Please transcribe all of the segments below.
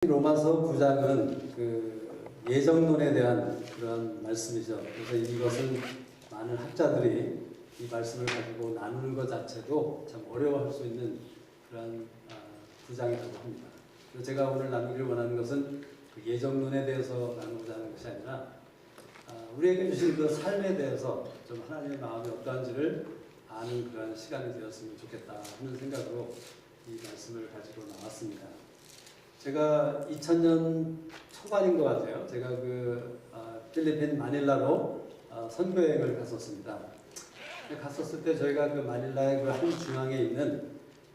로마서 9장은 그 예정론에 대한 그런 말씀이죠. 그래서 이것은 많은 학자들이 이 말씀을 가지고 나누는 것 자체도 참 어려워할 수 있는 그런 구장이라고 합니다. 그래서 제가 오늘 나누기를 원하는 것은 그 예정론에 대해서 나누고자 하는 것이 아니라 우리에게 주신 그 삶에 대해서 좀 하나님의 마음이 어떠한지를 아는 그런 시간이 되었으면 좋겠다 하는 생각으로 이 말씀을 가지고 나왔습니다. 제가 2000년 초반인 것 같아요. 제가 필리핀 마닐라로 선교여행을 갔었습니다. 갔었을 때 저희가 그 마닐라의 그 한 중앙에 있는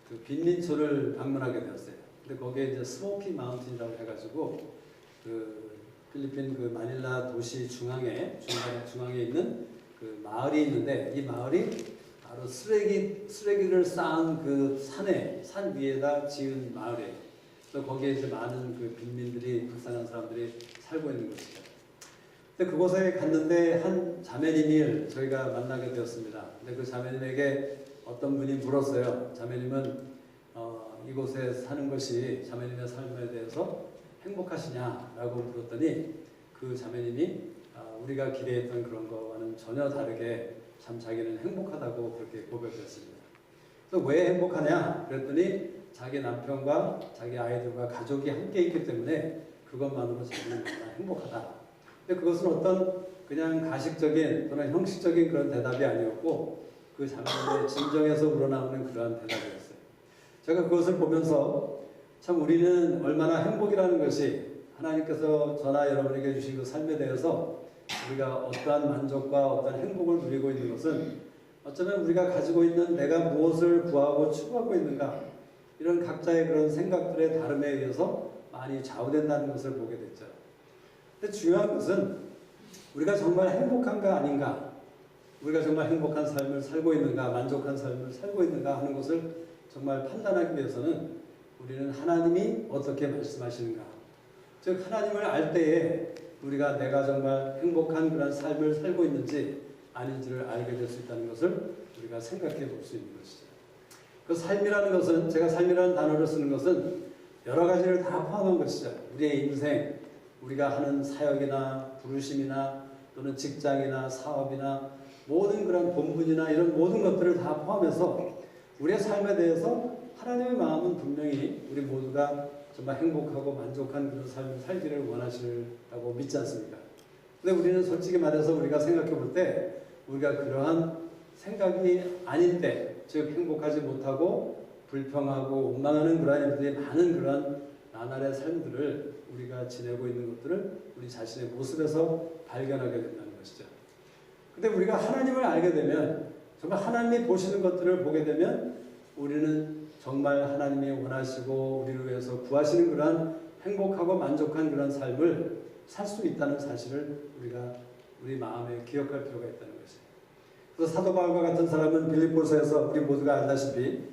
그 빈민초를 방문하게 되었어요. 근데 거기에 이제 스모키 마운틴이라고 해가지고 그 필리핀 그 마닐라 도시 중앙에 있는 그 마을이 있는데, 이 마을이 바로 쓰레기를 쌓은 그 산 위에다 지은 마을이에요. 그래서 거기에 이제 많은 그 빈민들이, 불쌍한 사람들이 살고 있는 것이죠. 근데 그곳에 갔는데 한 자매님을 저희가 만나게 되었습니다. 근데 그 자매님에게 어떤 분이 물었어요. 자매님은 이곳에 사는 것이 자매님의 삶에 대해서 행복하시냐라고 물었더니, 그 자매님이 우리가 기대했던 그런 거와는 전혀 다르게 참 자기는 행복하다고 그렇게 고백했습니다. 그래서 왜 행복하냐 그랬더니, 자기 남편과 자기 아이들과 가족이 함께 있기 때문에 그것만으로 자기는 정말 행복하다. 근데 그것은 어떤 그냥 가식적인 또는 형식적인 그런 대답이 아니었고, 그 자매님의 진정에서 우러나오는 그러한 대답이었어요. 제가 그것을 보면서 참 우리는 얼마나 행복이라는 것이, 하나님께서 저나 여러분에게 주신 그 삶에 대해서 우리가 어떠한 만족과 어떠한 행복을 누리고 있는 것은 어쩌면 우리가 가지고 있는 내가 무엇을 구하고 추구하고 있는가, 이런 각자의 그런 생각들의 다름에 의해서 많이 좌우된다는 것을 보게 됐죠. 근데 중요한 것은 우리가 정말 행복한가 아닌가, 우리가 정말 행복한 삶을 살고 있는가, 만족한 삶을 살고 있는가 하는 것을 정말 판단하기 위해서는 우리는 하나님이 어떻게 말씀하시는가, 즉 하나님을 알 때에 우리가 내가 정말 행복한 그런 삶을 살고 있는지 아닌지를 알게 될 수 있다는 것을 우리가 생각해 볼 수 있는 것이죠. 그 삶이라는 것은, 제가 삶이라는 단어를 쓰는 것은 여러 가지를 다 포함한 것이죠. 우리의 인생, 우리가 하는 사역이나 부르심이나 또는 직장이나 사업이나 모든 그런 본분이나 이런 모든 것들을 다 포함해서 우리의 삶에 대해서 하나님의 마음은 분명히 우리 모두가 정말 행복하고 만족한 그런 삶을 살기를 원하시라고 믿지 않습니까? 근데 우리는 솔직히 말해서 우리가 생각해 볼 때, 우리가 그러한 생각이 아닌 때, 즉 행복하지 못하고 불평하고 원망하는 그러한 일들이 많은 그러한 나날의 삶들을 우리가 지내고 있는 것들을 우리 자신의 모습에서 발견하게 된다는 것이죠. 근데 우리가 하나님을 알게 되면, 정말 하나님이 보시는 것들을 보게 되면, 우리는 정말 하나님이 원하시고 우리를 위해서 구하시는 그러한 행복하고 만족한 그런 삶을 살 수 있다는 사실을 우리가 우리 마음에 기억할 필요가 있다는 것이에요. 그래서 사도 바울과 같은 사람은 빌립보서에서 우리 모두가 알다시피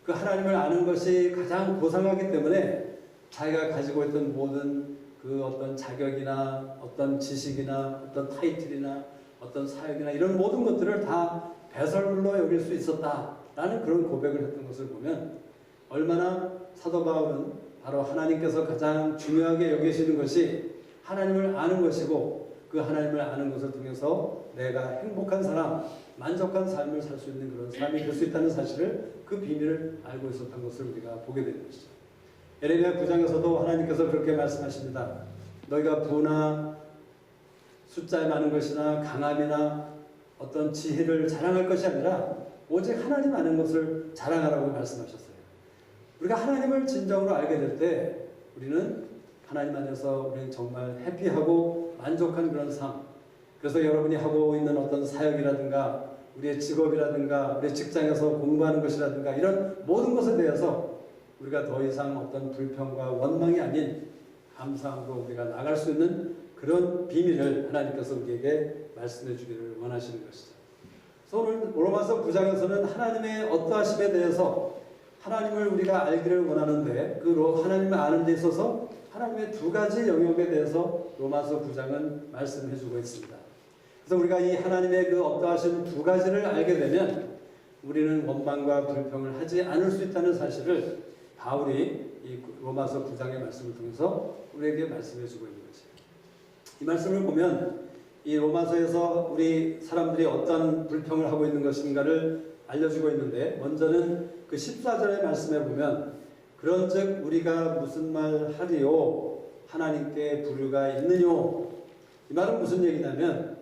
그 하나님을 아는 것이 가장 고상하기 때문에 자기가 가지고 있던 모든 그 어떤 자격이나 어떤 지식이나 어떤 타이틀이나 어떤 사역이나 이런 모든 것들을 다 배설물로 여길 수 있었다라는 그런 고백을 했던 것을 보면, 얼마나 사도 바울은 바로 하나님께서 가장 중요하게 여기시는 것이 하나님을 아는 것이고, 그 하나님을 아는 것을 통해서 내가 행복한 사람, 만족한 삶을 살 수 있는 그런 삶이 될 수 있다는 사실을, 그 비밀을 알고 있었던 것을 우리가 보게 되는 것이죠. 예레미야 9장에서도 하나님께서 그렇게 말씀하십니다. 너희가 부나 숫자에 많은 것이나 강함이나 어떤 지혜를 자랑할 것이 아니라 오직 하나님 아는 것을 자랑하라고 말씀하셨어요. 우리가 하나님을 진정으로 알게 될 때 우리는 하나님 안에서 우리는 정말 해피하고 만족한 그런 삶, 그래서 여러분이 하고 있는 어떤 사역이라든가 우리의 직업이라든가 우리의 직장에서 공부하는 것이라든가 이런 모든 것에 대해서 우리가 더 이상 어떤 불평과 원망이 아닌 감사함으로 우리가 나갈 수 있는 그런 비밀을 하나님께서 우리에게 말씀해 주기를 원하시는 것이죠. 그래서 오늘 로마서 9장에서는 하나님의 어떠하심에 대해서 하나님을 우리가 알기를 원하는데, 그 하나님을 아는 데 있어서 하나님의 두 가지 영역에 대해서 로마서 9장은 말씀해 주고 있습니다. 그래서 우리가 이 하나님의 그 어떠하신 두 가지를 알게 되면 우리는 원망과 불평을 하지 않을 수 있다는 사실을 바울이 이 로마서 9장의 말씀을 통해서 우리에게 말씀해 주고 있는 것이에요. 이 말씀을 보면 이 로마서에서 우리 사람들이 어떤 불평을 하고 있는 것인가를 알려주고 있는데, 먼저는 그 14절의 말씀에 보면 그런즉 우리가 무슨 말 하리요 하나님께 부류가 있느뇨. 이 말은 무슨 얘기냐면,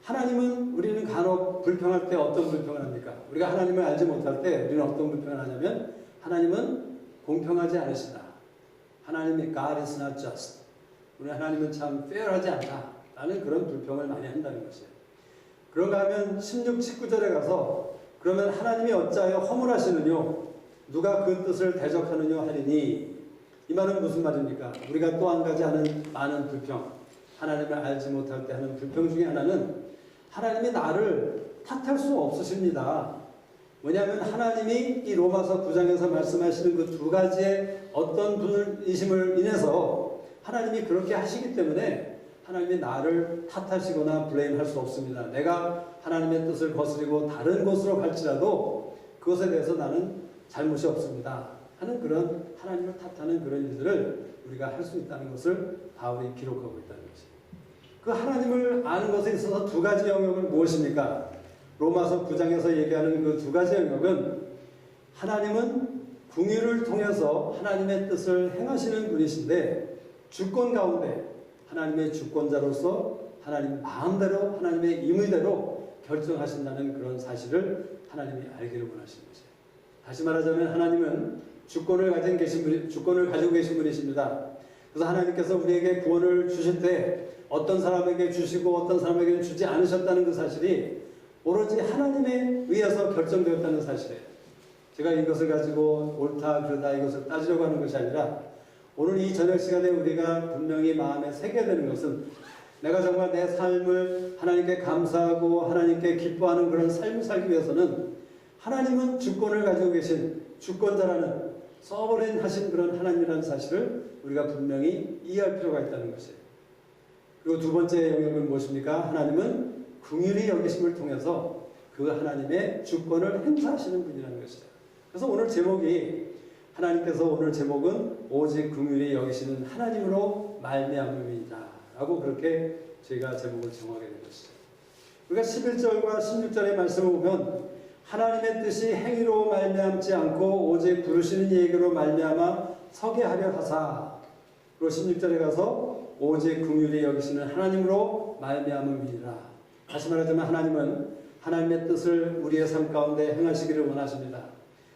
하나님은 우리는 간혹 불평할 때 어떤 불평을 합니까? 우리가 하나님을 알지 못할 때 우리는 어떤 불평을 하냐면, 하나님은 공평하지 않으시다. 하나님이 God is not just. 우리 하나님은 참 fair하지 않다. 라는 그런 불평을 많이 한다는 것이에요. 그런가 하면 16, 19절에 가서 그러면 하나님이 어찌하여 허물하시느뇨? 누가 그 뜻을 대적하느뇨 하리니. 이 말은 무슨 말입니까? 우리가 또 한 가지 하는 많은 불평, 하나님을 알지 못할 때 하는 불평 중에 하나는 하나님이 나를 탓할 수 없으십니다. 왜냐하면 하나님이 이 로마서 9장에서 말씀하시는 그 두 가지의 어떤 분이심을 인해서 하나님이 그렇게 하시기 때문에 하나님이 나를 탓하시거나 블레임할 수 없습니다. 내가 하나님의 뜻을 거스리고 다른 곳으로 갈지라도 그것에 대해서 나는 잘못이 없습니다 하는 그런 하나님을 탓하는 그런 일들을 우리가 할 수 있다는 것을 바울이 기록하고 있다는 것이에요. 그 하나님을 아는 것에 있어서 두 가지 영역은 무엇입니까? 로마서 9장에서 얘기하는 그 두 가지 영역은, 하나님은 궁유를 통해서 하나님의 뜻을 행하시는 분이신데, 주권 가운데 하나님의 주권자로서 하나님 마음대로 하나님의 임의대로 결정하신다는 그런 사실을 하나님이 알기를 원하시는 것이에요. 다시 말하자면 하나님은 주권을 가지고 계신 분이십니다. 그래서 하나님께서 우리에게 구원을 주실 때 어떤 사람에게 주시고 어떤 사람에게는 주지 않으셨다는 그 사실이 오로지 하나님에 의해서 결정되었다는 사실이에요. 제가 이것을 가지고 옳다 그르다 이것을 따지려고 하는 것이 아니라, 오늘 이 저녁 시간에 우리가 분명히 마음에 새겨야 되는 것은, 내가 정말 내 삶을 하나님께 감사하고 하나님께 기뻐하는 그런 삶을 살기 위해서는 하나님은 주권을 가지고 계신 주권자라는 서버린 하신 그런 하나님이라는 사실을 우리가 분명히 이해할 필요가 있다는 것이에요. 그리고 두 번째 영역은 무엇입니까? 하나님은 긍휼히 여기심을 통해서 그 하나님의 주권을 행사하시는 분이라는 것이죠. 그래서 오늘 제목이, 하나님께서 오늘 제목은 오직 긍휼히 여기시는 하나님으로 말미암음이다 라고 그렇게 저희가 제목을 정하게 된 것이죠. 우리가 11절과 16절의 말씀을 보면, 하나님의 뜻이 행위로 말미암지 않고 오직 부르시는 이에게로 말미암아 서게 하려 하사. 그리고 16절에 가서 오직 긍휼히 여기시는 하나님으로 말미암음이니라. 다시 말하자면 하나님은 하나님의 뜻을 우리의 삶 가운데 행하시기를 원하십니다.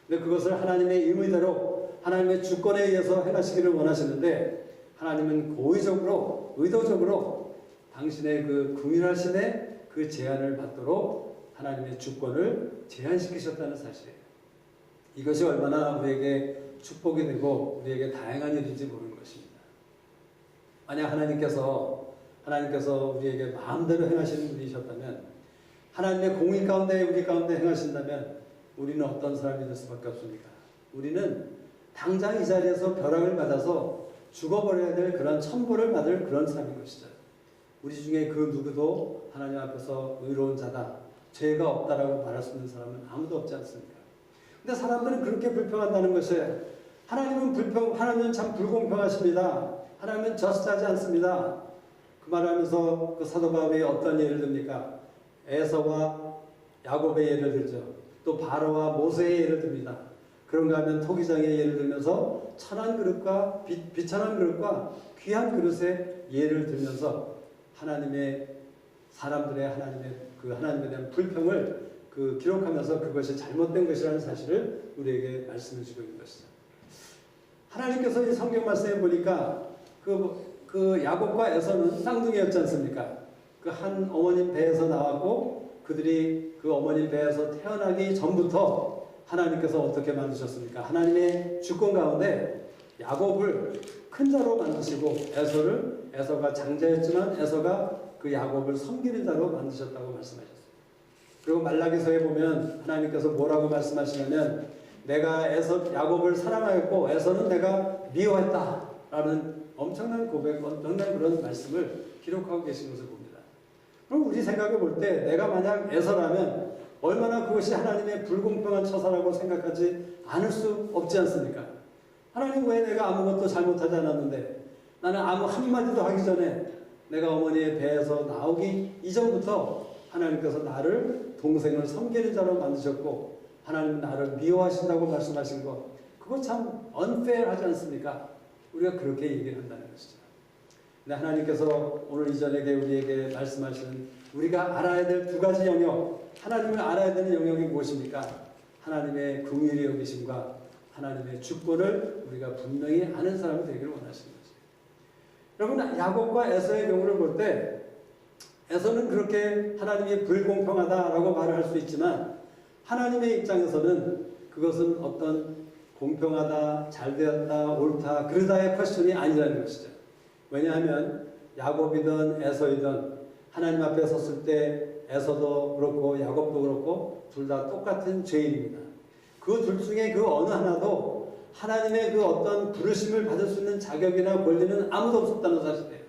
근데 그것을 하나님의 임의대로 하나님의 주권에 의해서 행하시기를 원하시는데, 하나님은 고의적으로 의도적으로 당신의 그 긍휼하심의 그 제한을 받도록 하나님의 주권을 제한시키셨다는 사실이에요. 이것이 얼마나 우리에게 축복이 되고 우리에게 다양한 일인지 모르는 것입니다. 만약 하나님께서 우리에게 마음대로 행하시는 분이셨다면, 하나님의 공의 가운데 우리 가운데 행하신다면 우리는 어떤 사람이 될 수밖에 없습니까? 우리는 당장 이 자리에서 벼락을 맞아서 죽어버려야 될 그런 천벌을 받을 그런 사람인 것이죠. 우리 중에 그 누구도 하나님 앞에서 의로운 자다, 죄가 없다라고 말할 수 있는 사람은 아무도 없지 않습니까? 근데 사람들은 그렇게 불평한다는 것이에요. 하나님은 참 불공평하십니다. 하나님은 저스트하지 않습니다. 그 말을 하면서 그 사도 바울이 어떤 예를 듭니까? 에서와 야곱의 예를 들죠. 또 바로와 모세의 예를 듭니다. 그런가 하면 토기장의 예를 들면서 천한 그릇과 비천한 그릇과 귀한 그릇의 예를 들면서 사람들의 하나님에 대한 불평을 기록하면서 그것이 잘못된 것이라는 사실을 우리에게 말씀해 주고 있는 것이죠. 하나님께서 이 성경 말씀에 보니까 그 야곱과 에서는 쌍둥이였지 않습니까? 그 한 어머님 배에서 나왔고, 그들이 그 어머님 배에서 태어나기 전부터 하나님께서 어떻게 만드셨습니까? 하나님의 주권 가운데 야곱을 큰 자로 만드시고, 에서가 장자였지만 에서가 그 야곱을 섬기는 자로 만드셨다고 말씀하셨어요. 그리고 말라기서에 보면 하나님께서 뭐라고 말씀하시냐면, 내가 야곱을 사랑하였고 에서는 내가 미워했다 라는 엄청난 고백, 엄청난 그런 말씀을 기록하고 계신 것을 봅니다. 그럼 우리 생각해 볼 때 내가 만약 에서라면 얼마나 그것이 하나님의 불공평한 처사라고 생각하지 않을 수 없지 않습니까? 하나님 왜 내가 아무것도 잘못하지 않았는데 나는 아무 한마디도 하기 전에 내가 어머니의 배에서 나오기 이전부터 하나님께서 나를 동생을 섬기는 자로 만드셨고 하나님 나를 미워하신다고 말씀하신 것 그거 참 unfair하지 않습니까? 우리가 그렇게 얘기를 한다는 것이죠. 근데 하나님께서 오늘 이 저녁에 우리에게 말씀하시는 우리가 알아야 될 두 가지 영역 하나님을 알아야 되는 영역이 무엇입니까? 하나님의 긍휼히 여기심과 하나님의 주권을 우리가 분명히 아는 사람이 되기를 원하시는 거죠. 여러분 야곱과 에서의 경우를 볼 때 에서는 그렇게 하나님이 불공평하다라고 말을 할 수 있지만 하나님의 입장에서는 그것은 어떤 공평하다, 잘되었다, 옳다, 그러다의 퀘스천이 아니라는 것이죠. 왜냐하면 야곱이든 에서이든 하나님 앞에 섰을 때 에서도 그렇고 야곱도 그렇고 둘 다 똑같은 죄인입니다. 그 둘 중에 그 어느 하나도 하나님의 그 어떤 부르심을 받을 수 있는 자격이나 권리는 아무도 없었다는 사실이에요.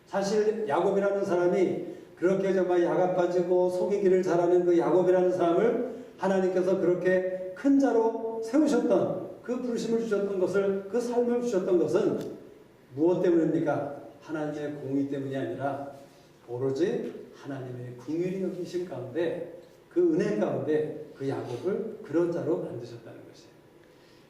사실 야곱이라는 사람이 그렇게 정말 야가 빠지고 속이기를 잘하는 그 야곱이라는 사람을 하나님께서 그렇게 큰 자로 세우셨던 그 부르심을 주셨던 것을 그 삶을 주셨던 것은 무엇 때문입니까? 하나님의 공의 때문이 아니라 오로지 하나님의 긍휼히 여기심 가운데 그 은혜 가운데 그 야곱을 그런 자로 만드셨다는 것이에요.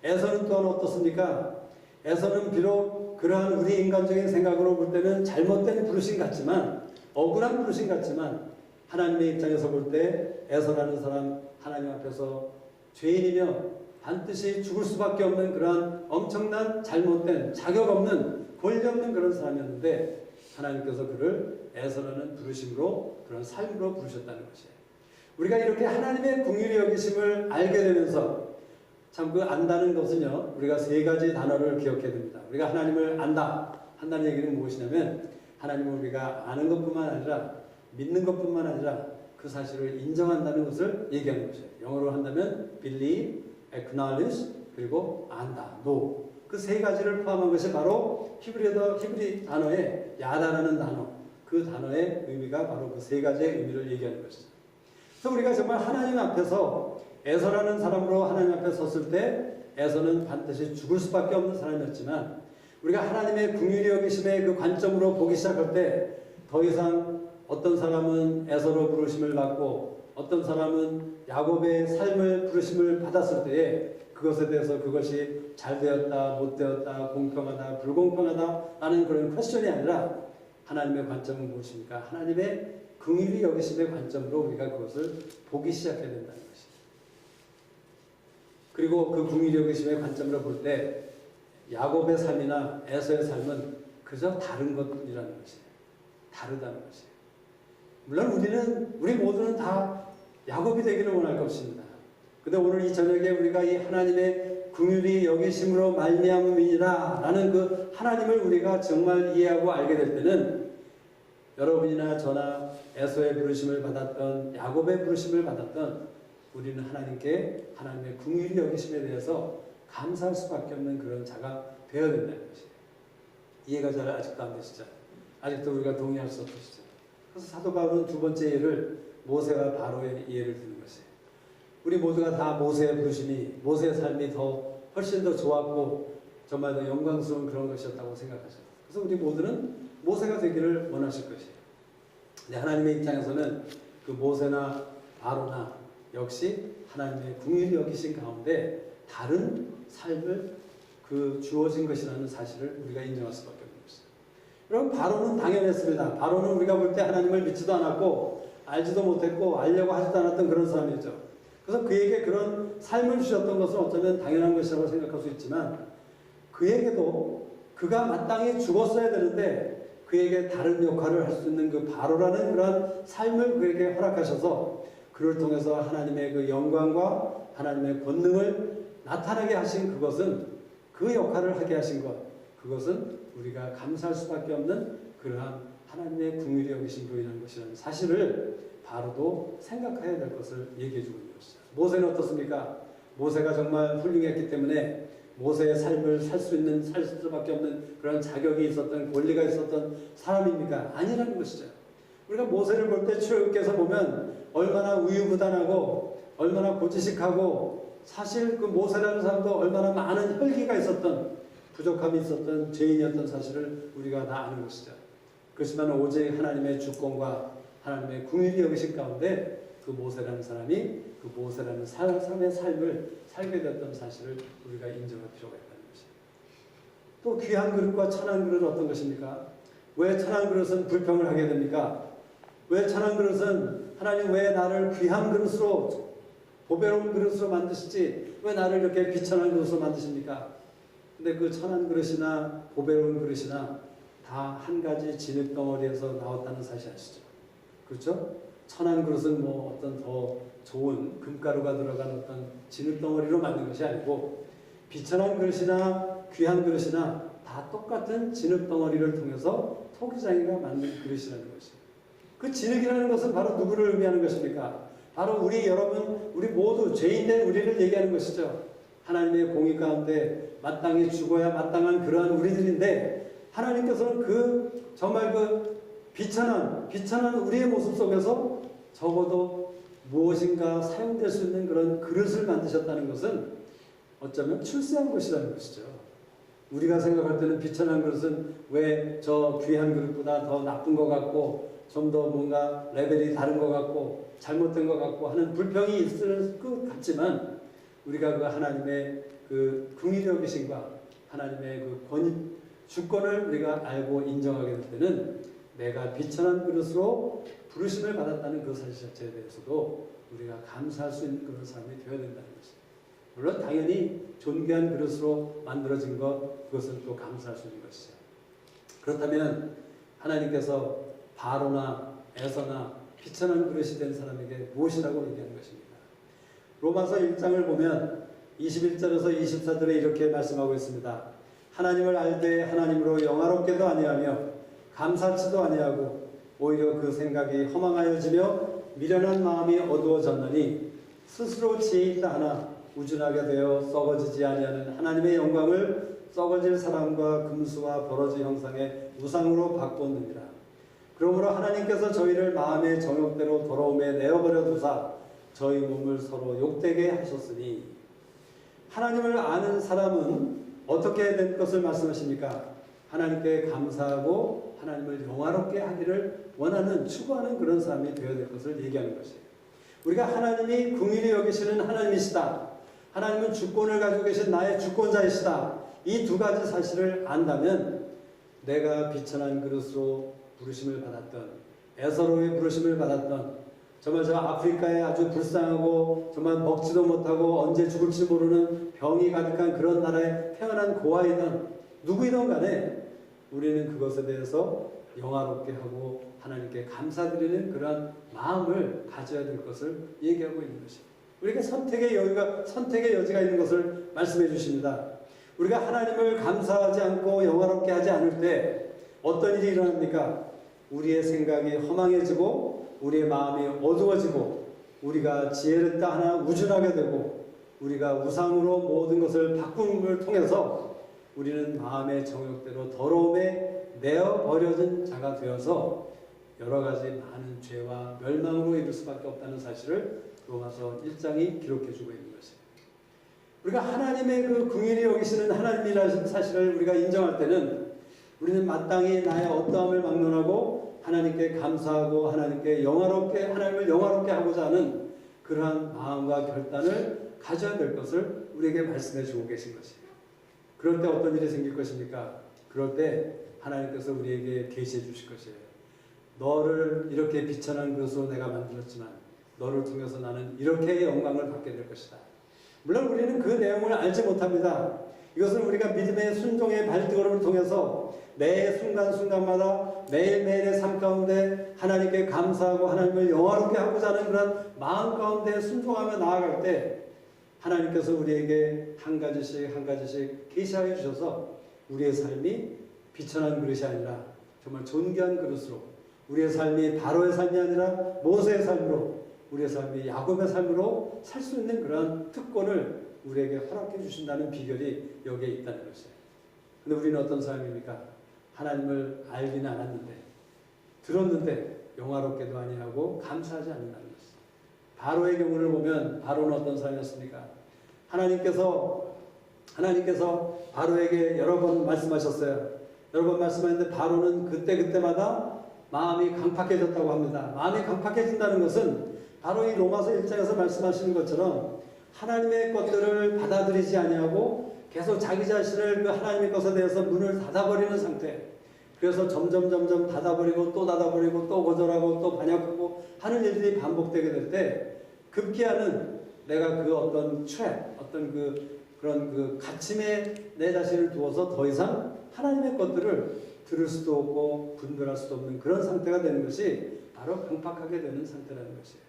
에서는 또한 어떻습니까? 에서는 비록 그러한 우리 인간적인 생각으로 볼 때는 잘못된 부르심 같지만 억울한 부르심 같지만 하나님의 입장에서 볼 때 에서라는 사람 하나님 앞에서 죄인이며 반드시 죽을 수밖에 없는 그러한 엄청난 잘못된 자격 없는 권리 없는 그런 사람이었는데 하나님께서 그를 에서라는 부르심으로 그런 삶으로 부르셨다는 것이에요. 우리가 이렇게 하나님의 긍휼히 여기심을 알게 되면서 참 그 안다는 것은요 우리가 세 가지 단어를 기억해야 됩니다. 우리가 하나님을 안다 한다는 얘기는 무엇이냐면 하나님을 우리가 아는 것뿐만 아니라 믿는 것뿐만 아니라 그 사실을 인정한다는 것을 얘기하는 것이에요. 영어로 한다면 believe, acknowledge 그리고 안다, know 그 세 가지를 포함한 것이 바로 히브리 단어의 야다라는 단어 그 단어의 의미가 바로 그 세 가지의 의미를 얘기하는 것이죠. 그래서 우리가 정말 하나님 앞에서 에서라는 사람으로 하나님 앞에 섰을 때 에서는 반드시 죽을 수밖에 없는 사람이었지만 우리가 하나님의 긍휼히 여기심의 그 관점으로 보기 시작할 때 더 이상 어떤 사람은 에서로 부르심을 받고 어떤 사람은 야곱의 삶을 부르심을 받았을 때에 그것에 대해서 그것이 잘되었다 못되었다 공평하다 불공평하다 라는 그런 퀘스천이 아니라 하나님의 관점은 무엇입니까? 하나님의 긍휼히 여기심의 관점으로 우리가 그것을 보기 시작해야 된다는 것이죠. 그리고 그 긍휼히 여기심의 관점으로 볼 때 야곱의 삶이나 에서의 삶은 그저 다른 것이라는 것이에요. 다르다는 것이에요. 물론 우리 모두는 다 야곱이 되기를 원할 것입니다. 근데 오늘 이 저녁에 우리가 이 하나님의 긍휼히 여기심으로 말미암음이니라 라는 그 하나님을 우리가 정말 이해하고 알게 될 때는 여러분이나 저나 에서의 부르심을 받았던 야곱의 부르심을 받았던 우리는 하나님께 하나님의 긍휼히 여기심에 대해서 감사할 수밖에 없는 그런 자가 되어야 된다는 것이에요. 이해가 잘 아직도 안 되시죠? 아직도 우리가 동의할 수 없으시죠? 그래서 사도 바울은 두 번째 예를 모세와 바로의 예를 드는 것이에요. 우리 모두가 다 모세의 부르심이 모세의 삶이 훨씬 더 좋았고 정말 더 영광스러운 그런 것이었다고 생각하죠. 그래서 우리 모두는 모세가 되기를 원하실 것이에요. 근데 하나님의 입장에서는 그 모세나 바로나 역시 하나님의 긍휼히 여기신 가운데 다른 삶을 그 주어진 것이라는 사실을 우리가 인정할 수밖에 없는 것이죠. 여러분 바로는 당연했습니다. 바로는 우리가 볼 때 하나님을 믿지도 않았고 알지도 못했고 알려고 하지도 않았던 그런 사람이죠. 그래서 그에게 그런 삶을 주셨던 것은 어쩌면 당연한 것이라고 생각할 수 있지만 그에게도 그가 마땅히 죽었어야 되는데 그에게 다른 역할을 할 수 있는 그 바로라는 그런 삶을 그에게 허락하셔서 그를 통해서 하나님의 그 영광과 하나님의 권능을 나타나게 하신 그것은 그 역할을 하게 하신 것 그것은 우리가 감사할 수밖에 없는 그러한 하나님의 긍휼히 여기심으로 인한 것이라는 사실을 바로도 생각해야 될 것을 얘기해 주고 있는 것이죠. 모세는 어떻습니까? 모세가 정말 훌륭했기 때문에 모세의 삶을 살 수밖에 없는 그런 자격이 있었던 권리가 있었던 사람입니까? 아니라는 것이죠. 우리가 모세를 볼 때 출애굽기에서 보면 얼마나 우유부단하고 얼마나 고지식하고 사실 그 모세라는 사람도 얼마나 많은 혈기가 있었던, 부족함이 있었던 죄인이었던 사실을 우리가 다 아는 것이죠. 그렇지만 오직 하나님의 주권과 하나님의 궁일이 여기신 가운데 그 모세라는 사람이 그 모세라는 사람의 삶을 살게 됐던 사실을 우리가 인정할 필요가 있다는 것이죠. 또 귀한 그릇과 천한 그릇은 어떤 것입니까? 왜 천한 그릇은 불평을 하게 됩니까? 왜 천한 그릇은 하나님 왜 나를 귀한 그릇으로 보배로운 그릇으로 만드시지 왜 나를 이렇게 비천한 그릇으로 만드십니까? 근데 그 천한 그릇이나 보배로운 그릇이나 다 한 가지 진흙덩어리에서 나왔다는 사실 아시죠? 그렇죠? 천한 그릇은 뭐 어떤 더 좋은 금가루가 들어간 어떤 진흙덩어리로 만든 것이 아니고 비천한 그릇이나 귀한 그릇이나 다 똑같은 진흙덩어리를 통해서 토기장이가 만든 그릇이라는 것이에요. 그 진흙이라는 것은 바로 누구를 의미하는 것입니까? 바로 우리 여러분, 우리 모두 죄인된 우리를 얘기하는 것이죠. 하나님의 공의 가운데 마땅히 죽어야 마땅한 그러한 우리들인데 하나님께서는 그 정말 그 비천한 우리의 모습 속에서 적어도 무엇인가 사용될 수 있는 그런 그릇을 만드셨다는 것은 어쩌면 출세한 것이라는 것이죠. 우리가 생각할 때는 비천한 그릇은 왜 저 귀한 그릇보다 더 나쁜 것 같고 좀 더 뭔가 레벨이 다른 것 같고 잘못된 것 같고 하는 불평이 있을 것 같지만 우리가 그 하나님의 그 긍휼히 여기심과 하나님의 그 주권을 우리가 알고 인정하게 될 때는 내가 비천한 그릇으로 부르심을 받았다는 그 사실 자체에 대해서도 우리가 감사할 수 있는 그런 사람이 되어야 된다는 것입니다. 물론 당연히 존귀한 그릇으로 만들어진 것, 그것은 또 감사할 수 있는 것이죠. 그렇다면 하나님께서 바로나 에서나 비천한 그릇이 된 사람에게 무엇이라고 얘기하는 것입니까? 로마서 1장을 보면 21절에서 24절에 이렇게 말씀하고 있습니다. 하나님을 알되 하나님으로 영화롭게도 아니하며 감사치도 아니하고 오히려 그 생각이 허망하여지며 미련한 마음이 어두워졌느니 스스로 지혜 있다 하나 우준하게 되어 썩어지지 아니하는 하나님의 영광을 썩어질 사람과 금수와 버러지 형상의 우상으로 바꿨느니라. 그러므로 하나님께서 저희를 마음의 정욕대로 더러움에 내어버려 두사 저희 몸을 서로 욕되게 하셨으니 하나님을 아는 사람은 어떻게 된 것을 말씀하십니까? 하나님께 감사하고 하나님을 영화롭게 하기를 원하는 추구하는 그런 사람이 되어야 될 것을 얘기하는 것이에요. 우리가 하나님이 긍휼히 여기시는 하나님이시다. 하나님은 주권을 가지고 계신 나의 주권자이시다. 이 두 가지 사실을 안다면 내가 비천한 그릇으로 부르심을 받았던 에서로의 부르심을 받았던 정말 저 아프리카에 아주 불쌍하고 정말 먹지도 못하고 언제 죽을지 모르는 병이 가득한 그런 나라에 태어난 고아이든 누구이든 간에 우리는 그것에 대해서 영화롭게 하고 하나님께 감사드리는 그런 마음을 가져야 될 것을 얘기하고 있는 것입니다. 우리가 선택의 여지가 있는 것을 말씀해 주십니다. 우리가 하나님을 감사하지 않고 영화롭게 하지 않을 때 어떤 일이 일어납니까? 우리의 생각이 허망해지고 우리의 마음이 어두워지고 우리가 지혜를 따하나 우준하게 되고 우리가 우상으로 모든 것을 바꿈을 통해서 우리는 마음의 정욕대로 더러움에 내어버려진 자가 되어서 여러 가지 많은 죄와 멸망으로 이를 수밖에 없다는 사실을 로마서 1장이 기록해주고 있는 것입니다. 우리가 하나님의 그 긍휼히 여기시는 하나님이라는 사실을 우리가 인정할 때는 우리는 마땅히 나의 어떠함을 막론하고 하나님께 감사하고 하나님을 영화롭게 하고자 하는 그러한 마음과 결단을 가져야 될 것을 우리에게 말씀해 주고 계신 것이에요. 그럴 때 어떤 일이 생길 것입니까? 그럴 때 하나님께서 우리에게 계시해 주실 것이에요. 너를 이렇게 비천한 그릇으로 내가 만들었지만 너를 통해서 나는 이렇게 영광을 받게 될 것이다. 물론 우리는 그 내용을 알지 못합니다. 이것은 우리가 믿음의 순종의 발걸음을 통해서 매 순간순간마다 매일매일의 삶 가운데 하나님께 감사하고 하나님을 영화롭게 하고자 하는 그런 마음 가운데 순종하며 나아갈 때 하나님께서 우리에게 한 가지씩 계시하여 주셔서 우리의 삶이 비천한 그릇이 아니라 정말 존귀한 그릇으로 우리의 삶이 바로의 삶이 아니라 모세의 삶으로 우리의 삶이 야곱의 삶으로 살 수 있는 그런 특권을 우리에게 허락해 주신다는 비결이 여기에 있다는 것이에요. 근데 우리는 어떤 사람입니까? 하나님을 알지는 않았는데 들었는데 영화롭게도 아니하고 감사하지 않는다는 것이죠. 바로의 경우를 보면 바로는 어떤 사람이었습니까? 하나님께서 바로에게 여러 번 말씀하셨어요. 여러 번 말씀하셨는데 바로는 그때마다 마음이 강팍해졌다고 합니다. 마음이 강팍해진다는 것은 바로 이 로마서 1장에서 말씀하시는 것처럼 하나님의 것들을 받아들이지 아니하고 계속 자기 자신을 그 하나님의 것에 대해서 문을 닫아버리는 상태. 그래서 점점 닫아버리고 또 닫아버리고 또 거절하고 또 반역하고 하는 일들이 반복되게 될 때 급기야는 내가 그 어떤 어떤 그런 그 갇힘에 내 자신을 두어서 더 이상 하나님의 것들을 들을 수도 없고 분별할 수도 없는 그런 상태가 되는 것이 바로 강팍하게 되는 상태라는 것이에요.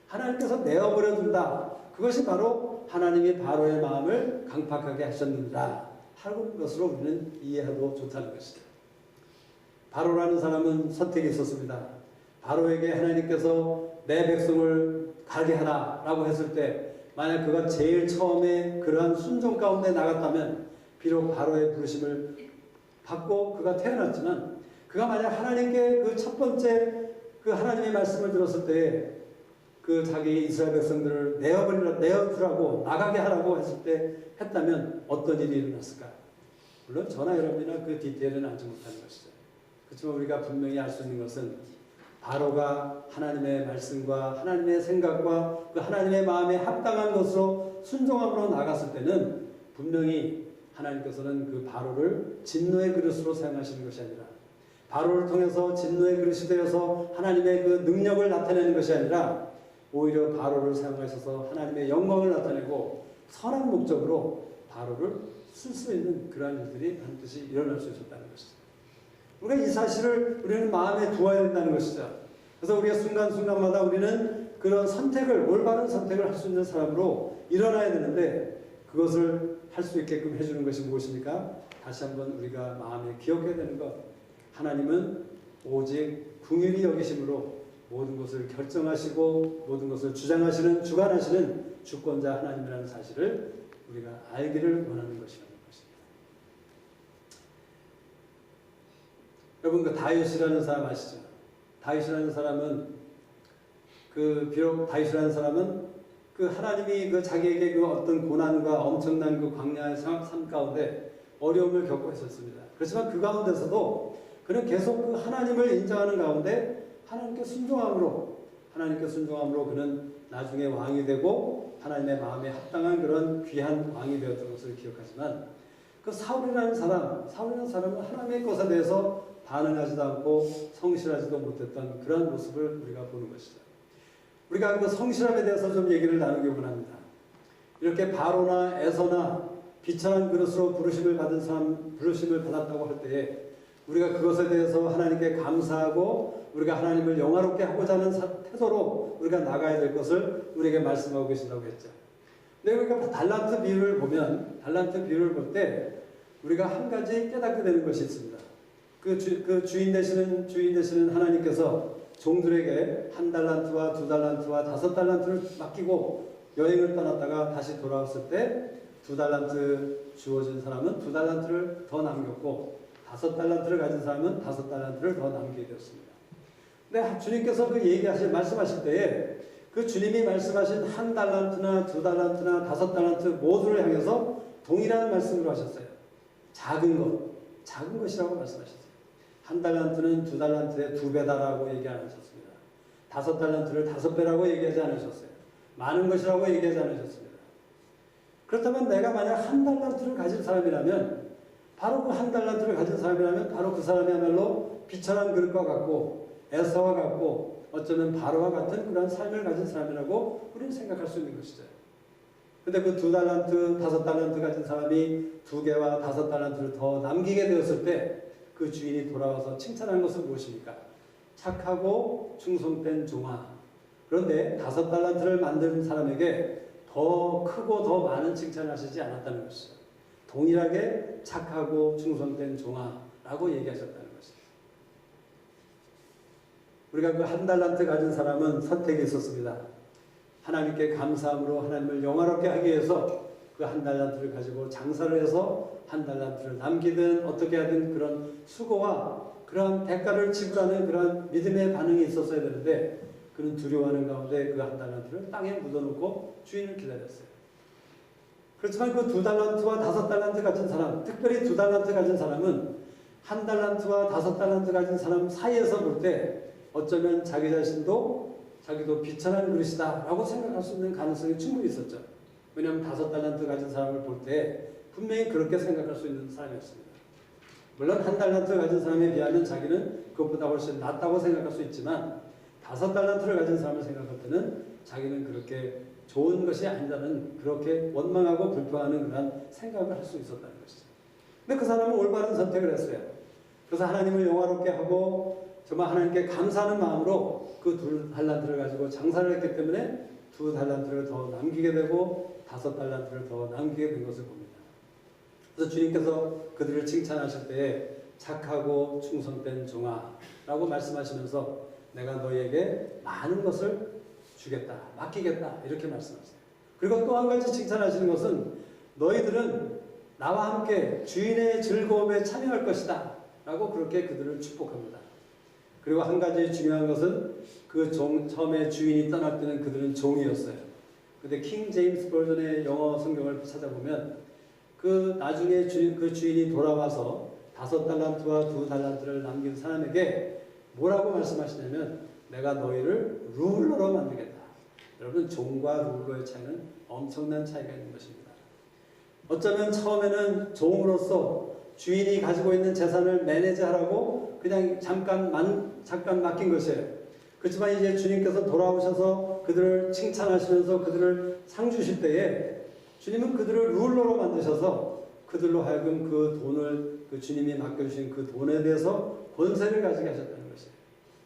하나님께서 내어버려 둔다. 그것이 바로 하나님이 바로의 마음을 강팍하게 하셨는다 하는 것으로 우리는 이해해도 좋다는 것이죠. 바로라는 사람은 선택이 있었습니다. 바로에게 하나님께서 내 백성을 가게 하라 라고 했을 때 만약 그가 제일 처음에 그러한 순종 가운데 나갔다면 비록 바로의 부르심을 받고 그가 태어났지만 그가 만약 하나님께 그 첫 번째 그 하나님의 말씀을 들었을 때 그 자기 이스라엘 백성들을 내어주라고 나가게 하라고 했을 때 했다면 어떤 일이 일어났을까? 물론 저나 여러분이나 그 디테일은 알지 못하는 것이죠. 그렇지만 우리가 분명히 알 수 있는 것은 바로가 하나님의 말씀과 하나님의 생각과 그 하나님의 마음에 합당한 것으로 순종함으로 나갔을 때는 분명히 하나님께서는 그 바로를 진노의 그릇으로 사용하시는 것이 아니라 바로를 통해서 진노의 그릇이 되어서 하나님의 그 능력을 나타내는 것이 아니라 오히려 바로를 사용하셔서 하나님의 영광을 나타내고 선한 목적으로 바로를 쓸 수 있는 그러한 일들이 반드시 일어날 수 있었다는 것이죠. 우리가 이 사실을 우리는 마음에 두어야 된다는 것이죠. 그래서 우리가 순간순간마다 우리는 그런 선택을, 올바른 선택을 할 수 있는 사람으로 일어나야 되는데 그것을 할 수 있게끔 해주는 것이 무엇입니까? 다시 한번 우리가 마음에 기억해야 되는 것. 하나님은 오직 긍휼히 여기심으로 모든 것을 결정하시고 모든 것을 주장하시는, 주관하시는 주권자 하나님이라는 사실을 우리가 알기를 원하는 것이라는 것입니다. 여러분 그 다윗이라는 사람 아시죠? 다윗이라는 사람은 비록 다윗이라는 사람은 그 하나님이 그 자기에게 그 어떤 고난과 엄청난 그 광야의 삶 가운데 어려움을 겪고 있었습니다. 그렇지만 그 가운데서도 그는 계속 그 하나님을 인정하는 가운데 하나님께 순종함으로 그는 나중에 왕이 되고 하나님의 마음에 합당한 그런 귀한 왕이 되었던 것을 기억하지만 그 사울이라는 사람은 하나님의 것에 대해서 반응하지도 않고 성실하지도 못했던 그런 모습을 우리가 보는 것이죠. 우리가 그 성실함에 대해서 좀 얘기를 나누기 원합니다. 이렇게 바로나 에서나 비천한 그릇으로 부르심을 받았다고 할 때에 우리가 그것에 대해서 하나님께 감사하고 우리가 하나님을 영화롭게 하고자 하는 태도로 우리가 나가야 될 것을 우리에게 말씀하고 계신다고 했죠. 근데 우리가 달란트 비유를 볼 때 우리가 한 가지 깨닫게 되는 것이 있습니다. 그 주인 되시는 하나님께서 종들에게 1달란트와 2달란트와 5달란트를 맡기고 여행을 떠났다가 다시 돌아왔을 때 2달란트 주어진 사람은 2달란트를 더 남겼고 5달란트를 가진 사람은 5달란트를 더 남기게 되었습니다. 근데 주님께서 말씀하실 때에 그 주님이 말씀하신 1달란트나 2달란트나 5달란트 모두를 향해서 동일한 말씀으로 하셨어요. 작은 것이라고 말씀하셨어요. 1달란트는 2달란트의 2배다라고 얘기 안 하셨습니다. 5달란트를 5배라고 얘기하지 않으셨어요. 많은 것이라고 얘기하지 않으셨습니다. 그렇다면 내가 만약 1달란트를 가진 사람이라면 바로 그 1달란트를 가진 사람이라면 바로 그 사람이야말로 비천한 그릇과 같고 에서와 같고 어쩌면 바로와 같은 그런 삶을 가진 사람이라고 우리는 생각할 수 있는 것이죠. 근데 그 2달란트, 5달란트 가진 사람이 2개와 5달란트를 더 남기게 되었을 때 그 주인이 돌아와서 칭찬한 것은 무엇입니까? 착하고 충성된 종아. 그런데 5달란트를 만든 사람에게 더 크고 더 많은 칭찬을 하시지 않았다는 것이죠. 동일하게 착하고 충성된 종아라고 얘기하셨다는 것이죠. 우리가 그 1달란트 가진 사람은 선택이 있었습니다. 하나님께 감사함으로 하나님을 영화롭게 하기 위해서 그 1달란트를 가지고 장사를 해서 1달란트를 남기든 어떻게 하든 그런 수고와 그런 대가를 지불하는 그런 믿음의 반응이 있었어야 되는데 그는 두려워하는 가운데 그 1달란트를 땅에 묻어놓고 주인을 기다렸어요. 그렇지만 그 2달란트와 5달란트 가진 사람, 특별히 2달란트 가진 사람은 1달란트와 5달란트 가진 사람 사이에서 볼 때 어쩌면 자기 자기도 비천한 그릇이다 라고 생각할 수 있는 가능성이 충분히 있었죠. 왜냐하면 5달란트 가진 사람을 볼 때 분명히 그렇게 생각할 수 있는 사람이었습니다. 물론 1달란트 가진 사람에 비하면 자기는 그것보다 훨씬 낫다고 생각할 수 있지만 5달란트를 가진 사람을 생각할 때는 자기는 그렇게 좋은 것이 아니라는 그렇게 원망하고 불평하는 그런 생각을 할 수 있었다는 것이죠. 근데 그 사람은 올바른 선택을 했어요. 그래서 하나님을 영화롭게 하고 정말 하나님께 감사하는 마음으로 그 2달란트를 가지고 장사를 했기 때문에 2달란트를 더 남기게 되고 5달란트를 더 남기게 된 것을 봅니다. 그래서 주님께서 그들을 칭찬하실 때에 착하고 충성된 종아라고 말씀하시면서 내가 너희에게 많은 것을 주겠다, 맡기겠다 이렇게 말씀하세요. 그리고 또 한 가지 칭찬하시는 것은 너희들은 나와 함께 주인의 즐거움에 참여할 것이다 라고 그렇게 그들을 축복합니다. 그리고 한 가지 중요한 것은 그 처음에 주인이 떠날 때는 그들은 종이었어요. 근데 킹 제임스 버전의 영어 성경을 찾아보면 그 나중에 그 주인이 돌아와서 5달란트와 2달란트를 남긴 사람에게 뭐라고 말씀하시냐면 내가 너희를 룰러로 만들겠다. 여러분 종과 룰러의 차이는 엄청난 차이가 있는 것입니다. 어쩌면 처음에는 종으로서 주인이 가지고 있는 재산을 매니지하라고 그냥 잠깐 맡긴 것이에요. 그렇지만 이제 주님께서 돌아오셔서 그들을 칭찬하시면서 그들을 상 주실 때에 주님은 그들을 룰러로 만드셔서 그들로 하여금 그 돈을 그 주님이 맡겨주신 그 돈에 대해서 권세를 가지게 하셨다는 것이에요.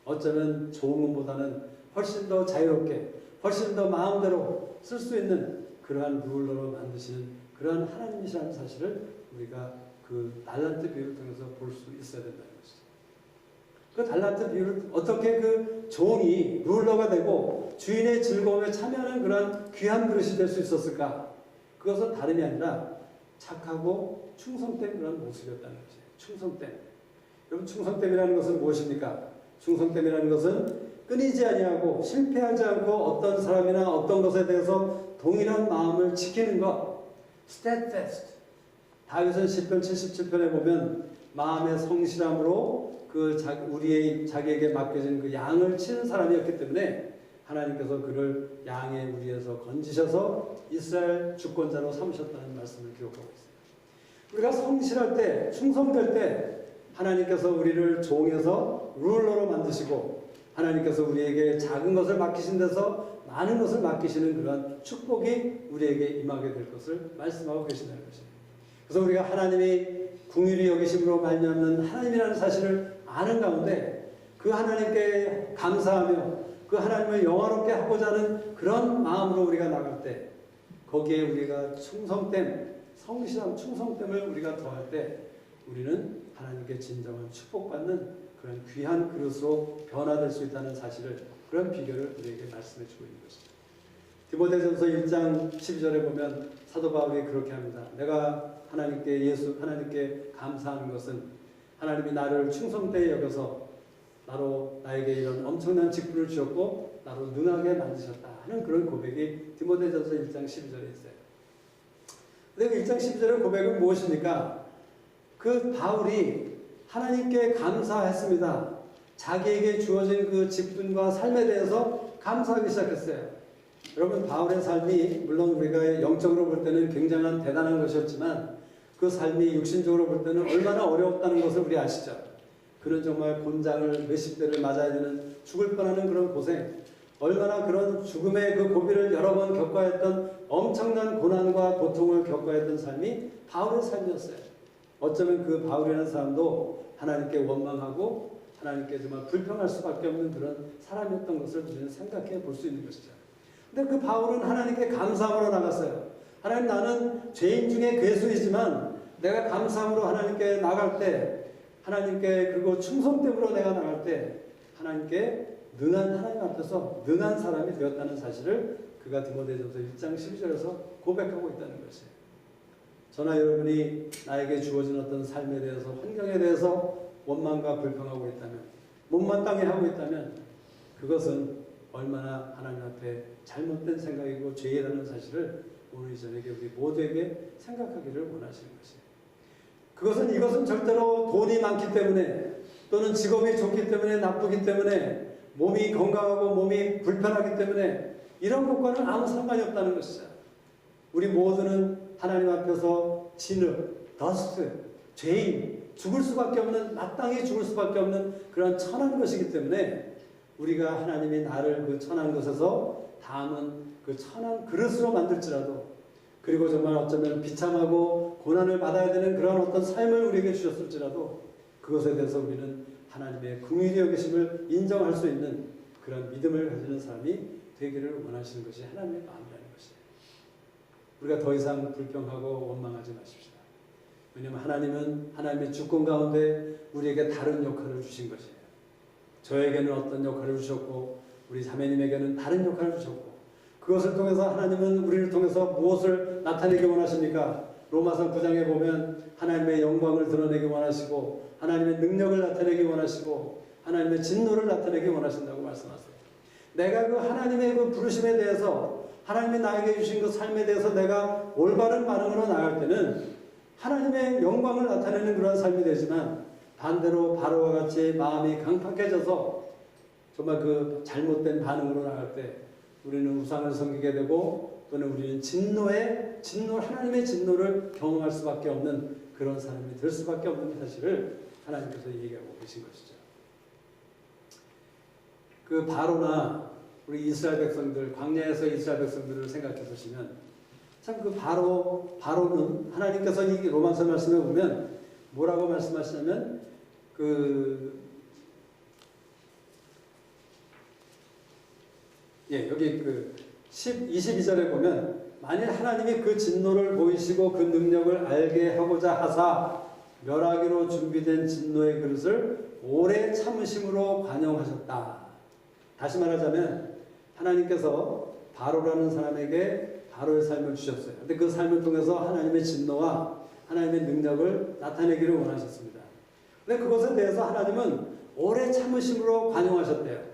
어쩌면 종보다는 훨씬 더 자유롭게 훨씬 더 마음대로 쓸 수 있는 그러한 룰러로 만드시는 그러한 하나님이시라는 사실을 우리가 그 달란트 비유를 통해서 볼 수 있어야 된다는 것이죠. 그 달란트 비유를 어떻게 그 종이 룰러가 되고 주인의 즐거움에 참여하는 그러한 귀한 그릇이 될 수 있었을까? 그것은 다름이 아니라 착하고 충성된 그런 모습이었다는 것이에요. 충성됨. 여러분 충성됨이라는 것은 무엇입니까? 충성됨이라는 것은 끊이지 아니하고 실패하지 않고 어떤 사람이나 어떤 것에 대해서 동일한 마음을 지키는 것. steadfast. 다윗은 시편 77편에 보면 마음의 성실함으로 자기에게 맡겨진 그 양을 치는 사람이었기 때문에 하나님께서 그를 양의 무리에서 건지셔서 이스라엘 주권자로 삼으셨다는 말씀을 기록하고 있습니다. 우리가 성실할 때, 충성될 때 하나님께서 우리를 종에서 룰러로 만드시고 하나님께서 우리에게 작은 것을 맡기신 데서 많은 것을 맡기시는 그러한 축복이 우리에게 임하게 될 것을 말씀하고 계신다는 것입니다. 그래서 우리가 하나님이 긍휼히 여기심으로 말미암는 하나님이라는 사실을 아는 가운데 그 하나님께 감사하며 그 하나님을 영화롭게 하고자 하는 그런 마음으로 우리가 나갈 때 거기에 우리가 충성됨, 성실함, 충성됨을 우리가 더할 때 우리는 하나님께 진정한 축복받는 그런 귀한 그릇으로 변화될 수 있다는 사실을 그런 비결을 우리에게 말씀해 주고 있는 것입니다. 디모데전서 1장 12절에 보면 사도 바울이 그렇게 합니다. 내가 하나님께 감사하는 것은 하나님이 나를 충성되게 여겨서 나에게 이런 엄청난 직분을 주셨고 나로 능하게 만드셨다 하는 그런 고백이 디모데전서 1장 12절에 있어요. 근데 1장 12절의 고백은 무엇입니까? 그 바울이 하나님께 감사했습니다. 자기에게 주어진 그 직분과 삶에 대해서 감사하기 시작했어요. 여러분 바울의 삶이 물론 우리가 영적으로 볼 때는 굉장한 대단한 것이었지만 그 삶이 육신적으로 볼 때는 얼마나 어려웠다는 것을 우리 아시죠? 그는 정말 곤장을 몇십 대를 맞아야 되는 죽을 뻔하는 그런 고생, 얼마나 그런 죽음의 그 고비를 여러 번 겪어야 했던 엄청난 고난과 고통을 겪어야 했던 삶이 바울의 삶이었어요. 어쩌면 그 바울이라는 사람도 하나님께 원망하고 하나님께 정말 불평할 수밖에 없는 그런 사람이었던 것을 우리는 생각해 볼 수 있는 것이죠. 근데 그 바울은 하나님께 감사함으로 나갔어요. 하나님 나는 죄인 중에 괴수이지만 내가 감사함으로 하나님께 나갈 때 하나님께 그리고 충성됨으로 내가 나갈 때 하나님께 능한 하나님 앞에서 능한 사람이 되었다는 사실을 그가 디모데전서 1장 12절에서 고백하고 있다는 것이에요. 저나 여러분이 나에게 주어진 어떤 삶에 대해서 환경에 대해서 원망과 불평하고 있다면 못마땅해 하고 있다면 그것은 얼마나 하나님 앞에 잘못된 생각이고 죄라는 사실을 오늘 이 저녁에 우리 모두에게 생각하기를 원하시는 것이에요. 이것은 절대로 돈이 많기 때문에 또는 직업이 좋기 때문에 나쁘기 때문에 몸이 건강하고 몸이 불편하기 때문에 이런 것과는 아무 상관이 없다는 것이죠. 우리 모두는 하나님 앞에서 진흙, 더스트, 죄인, 죽을 수밖에 없는, 마땅히 죽을 수밖에 없는 그런 천한 것이기 때문에 우리가 하나님이 나를 그 천한 것에서 다음은 그 천한 그릇으로 만들지라도, 그리고 정말 어쩌면 비참하고 고난을 받아야 되는 그런 어떤 삶을 우리에게 주셨을지라도 그것에 대해서 우리는 하나님의 긍휼히 여기심을 인정할 수 있는 그런 믿음을 가지는 사람이 되기를 원하시는 것이 하나님의 마음이라는 것이에요. 우리가 더 이상 불평하고 원망하지 마십시다. 왜냐하면 하나님은 하나님의 주권 가운데 우리에게 다른 역할을 주신 것이에요. 저에게는 어떤 역할을 주셨고 우리 자매님에게는 다른 역할을 주셨고, 그것을 통해서 하나님은 우리를 통해서 무엇을 나타내기 원하십니까? 로마서 9장에 보면 하나님의 영광을 드러내기 원하시고 하나님의 능력을 나타내기 원하시고 하나님의 진노를 나타내기 원하신다고 말씀하세요. 내가 그 하나님의 그 부르심에 대해서, 하나님이 나에게 주신 그 삶에 대해서 내가 올바른 반응으로 나갈 때는 하나님의 영광을 나타내는 그런 삶이 되지만, 반대로 바로와 같이 마음이 강팍해져서 정말 그 잘못된 반응으로 나갈 때 우리는 우상을 섬기게 되고 또는 우리는 하나님의 진노를 경험할 수밖에 없는 그런 사람이 될 수밖에 없는 사실을 하나님께서 얘기하고 계신 것이죠. 그 바로나 우리 이스라엘 백성들, 광야에서 이스라엘 백성들을 생각해 보시면 참 그 바로는 하나님께서 이 로마서 말씀에 보면 뭐라고 말씀하시냐면 여기 22절에 보면 만일 하나님이 그 진노를 보이시고 그 능력을 알게 하고자 하사 멸하기로 준비된 진노의 그릇을 오래 참으심으로 관용하셨다. 다시 말하자면 하나님께서 바로라는 사람에게 바로의 삶을 주셨어요. 근데 그 삶을 통해서 하나님의 진노와 하나님의 능력을 나타내기를 원하셨습니다. 근데 그것에 대해서 하나님은 오래 참으심으로 관용하셨대요.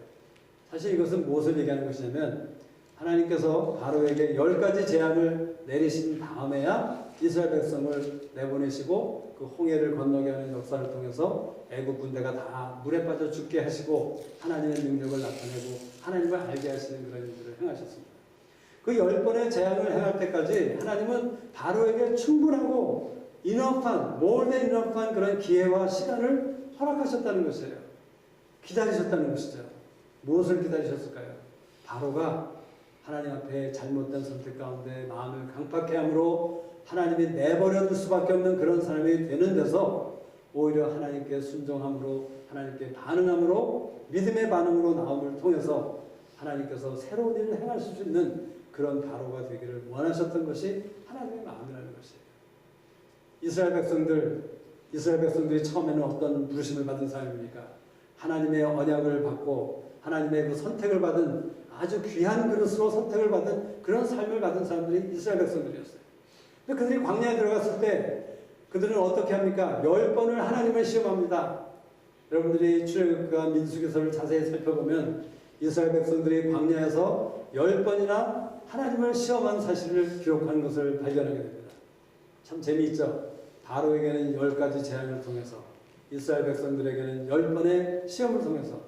사실 이것은 무엇을 얘기하는 것이냐면 하나님께서 바로에게 10가지 재앙을 내리신 다음에야 이스라엘 백성을 내보내시고 그 홍해를 건너게 하는 역사를 통해서 애국 군대가 다 물에 빠져 죽게 하시고 하나님의 능력을 나타내고 하나님을 알게 하시는 그런 일들을 행하셨습니다. 그 10번의 재앙을 행할 때까지 하나님은 바로에게 충분하고 more than enough한 그런 기회와 시간을 허락하셨다는 것이에요. 기다리셨다는 것이죠. 무엇을 기다리셨을까요? 바로가 하나님 앞에 잘못된 선택 가운데 마음을 강팍해함으로 하나님이 내버려 둘 수밖에 없는 그런 사람이 되는 데서 오히려 하나님께 순종함으로, 하나님께 반응함으로, 믿음의 반응으로 나옴을 통해서 하나님께서 새로운 일을 행하실 수 있는 그런 바로가 되기를 원하셨던 것이 하나님의 마음이라는 것이에요. 이스라엘 백성들이 처음에는 어떤 부르심을 받은 사람입니까? 하나님의 언약을 받고 하나님의 그 선택을 받은, 아주 귀한 그릇으로 선택을 받은 그런 삶을 받은 사람들이 이스라엘 백성들이었어요. 근데 그들이 광야에 들어갔을 때 그들은 어떻게 합니까? 10번을 하나님을 시험합니다. 여러분들이 출애굽과 민수기서를 자세히 살펴보면 이스라엘 백성들이 광야에서 10번이나 하나님을 시험한 사실을 기록한 것을 발견하게 됩니다. 참 재미있죠? 바로에게는 10가지 재앙을 통해서, 이스라엘 백성들에게는 10번의 시험을 통해서.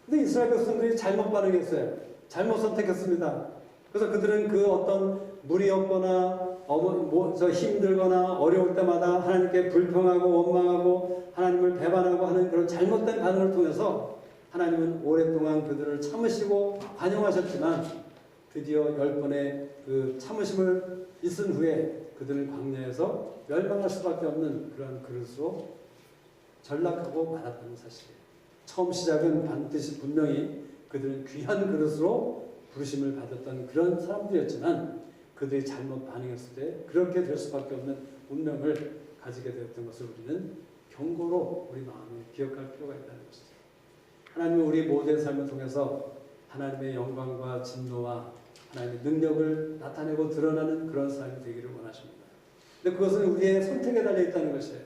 근데 이스라엘 백성들이 잘못 반응했어요. 잘못 선택했습니다. 그래서 그들은 그 어떤 물이 없거나 힘들거나 어려울 때마다 하나님께 불평하고 원망하고 하나님을 배반하고 하는 그런 잘못된 반응을 통해서 하나님은 오랫동안 그들을 참으시고 관용하셨지만 드디어 10번의 그 참으심을 있은 후에 그들은 광야에서 멸망할 수밖에 없는 그런 그릇으로 전락하고 말았다는 사실이에요. 처음 시작은 반드시 분명히 그들은 귀한 그릇으로 부르심을 받았던 그런 사람들이었지만 그들이 잘못 반응했을 때 그렇게 될 수밖에 없는 운명을 가지게 되었던 것을 우리는 경고로 우리 마음에 기억할 필요가 있다는 것이죠. 하나님은 우리 모두의 삶을 통해서 하나님의 영광과 진노와 하나님의 능력을 나타내고 드러나는 그런 삶이 되기를 원하십니다. 근데 그것은 우리의 선택에 달려 있다는 것이에요.